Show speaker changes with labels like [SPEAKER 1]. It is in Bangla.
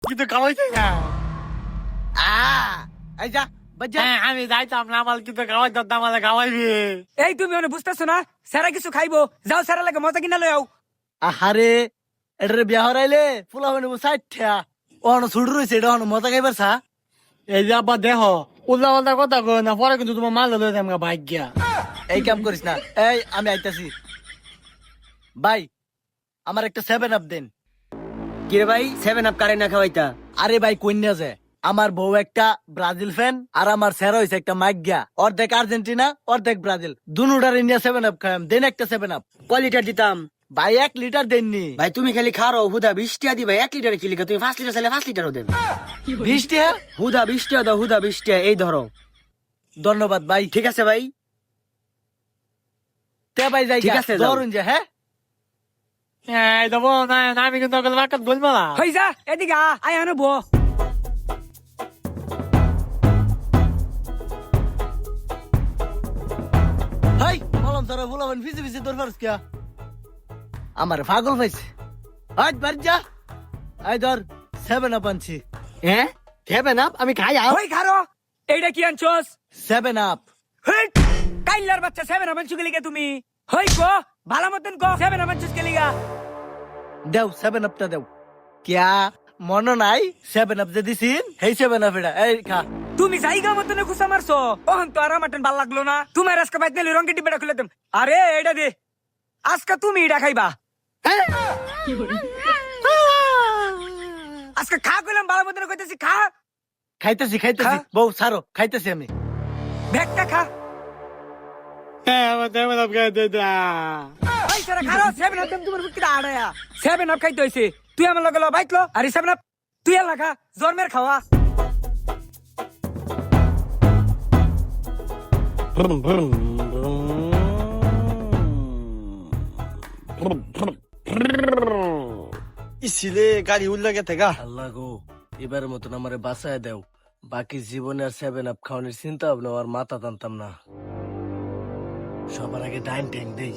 [SPEAKER 1] কিন্তু খাওয়াইছে না।
[SPEAKER 2] এই যা বাজ্জা।
[SPEAKER 1] হ্যাঁ, আমি যাইতাম না, আমার কিন্তু খাওয়াইতাম না, আমার খাওয়াইবি।
[SPEAKER 3] এই তুমি মানে বুঝতেছো না, স্যারা কিছু খাইবো, যাও স্যারা লাগে মজা কিনা লই আও।
[SPEAKER 2] আহারে এটারে বিয়া হরাইলে ফুলা মানে সাইঠা ওখানে ছুট রয়েছে, এটা ওখানে মজা খাইবার সা।
[SPEAKER 1] এই যে আব্বা দেখো, উল্টা পাল্টা কথা কই না, পরে কিন্তু তোমার মাল লই যাম ভাগ্যা।
[SPEAKER 2] এই কাম করিস না। এই আমি আইতাছি ভাই, আমার একটা 7 আপ দেন।
[SPEAKER 4] কিরে ভাই 7 আপ কারে না খাওয়াইতা?
[SPEAKER 2] আরে ভাই কন্যা যে আমার বউ একটা ব্রাজিল ফ্যান, আর আমার স্যার হয়েছে একটা মাগ্যা, অর্ধেক আর্জেন্টিনা অর্ধেক ব্রাজিল, দুটার ইন্ডিয়া 7 আপ খাইম। দেন একটা 7 আপ।
[SPEAKER 4] কোয়ালিটার দিতাম
[SPEAKER 2] ভাই 1 লিটার দেননি।
[SPEAKER 4] ভাই। তুমি খালি খারো হুদা 20 টাকা দিবা 1 লিটারে কি লিখা? তুমি 5 লিটার চাইলে 5 লিটারও দেন।
[SPEAKER 2] 20 টাকা?
[SPEAKER 4] হুদা 20 টাকা দাও, হুদা 20 টাকা। এই ধরো।
[SPEAKER 2] ধন্যবাদ ভাই।
[SPEAKER 4] ঠিক আছে ভাই।
[SPEAKER 2] তে ভাই যাই
[SPEAKER 4] ঠিক আছে, যাও।
[SPEAKER 2] ধরুন যে। হ্যাঁ
[SPEAKER 1] এই দেবো না, আমি কিন্তু ওকে বাকাত বলবো না।
[SPEAKER 3] হই যা এদিকে আয় আনো বো।
[SPEAKER 2] হাই বললাম তোরা বলাবেন ফিসে ফিসে তোর ফারস কে আমার পাগল পাইছে। আজ বাড়ি যা। আই ধর 7 আপ আনছি।
[SPEAKER 4] হ্যাঁ 7 আপ আমি খাই আও।
[SPEAKER 3] হই খারো, এইটা কি আনছস?
[SPEAKER 2] 7 আপ।
[SPEAKER 3] হেট, কাইল্লার বাচ্চা 7 আপ আনছু গেলিগা তুমি? হই গো, ভালো মতন গো 7 আপ আনছুস গেলিগা?
[SPEAKER 2] দেও 7 আপটা দেও। কিয়া মনে নাই 7 আপ যে দিছিন হেই 7 আপ এটা। এই খা।
[SPEAKER 3] তুমি জায়গা মতন খুশা মারছো, ওহন তো আর মাটন ভাল লাগলো না। তোমার আজকে বাইতে নিলে রঙের ডিব্বাটা খুলে দেম। আরে এটা দে, আজকে তুমি এটা খাইবা। আজকে খা কইলাম, ভালো মতন কইতেছি খা।
[SPEAKER 2] খাইতেছি খাইতেছি
[SPEAKER 3] খা।
[SPEAKER 2] বউ ছাড়ো, খাইতেছি আমি।
[SPEAKER 3] ভেকটা খা।
[SPEAKER 1] হ্যাঁ, আমার দেবো না, দে দা।
[SPEAKER 3] ওই সারা খারো 7 আপ দেম তোমার বুকিটা আড়ায়া। 7 আপ খাইতে হইছে, তুই আমার লগে ল বাইতলো। আরে 7 আপ তুই আর লাগা, জন্মের খাওয়া।
[SPEAKER 4] ইসিলে গাড়ি উল্লা গে থেকে।
[SPEAKER 2] আল্লাহ গো, এবারের মতন আমারে বাঁচায় দেও। বাকি জীবনে আর 7 আপ খাওয়ানোর চিন্তা ভাবনা আর মাথা টানতাম না। সবার আগে ডাইন ট্যাং দেই।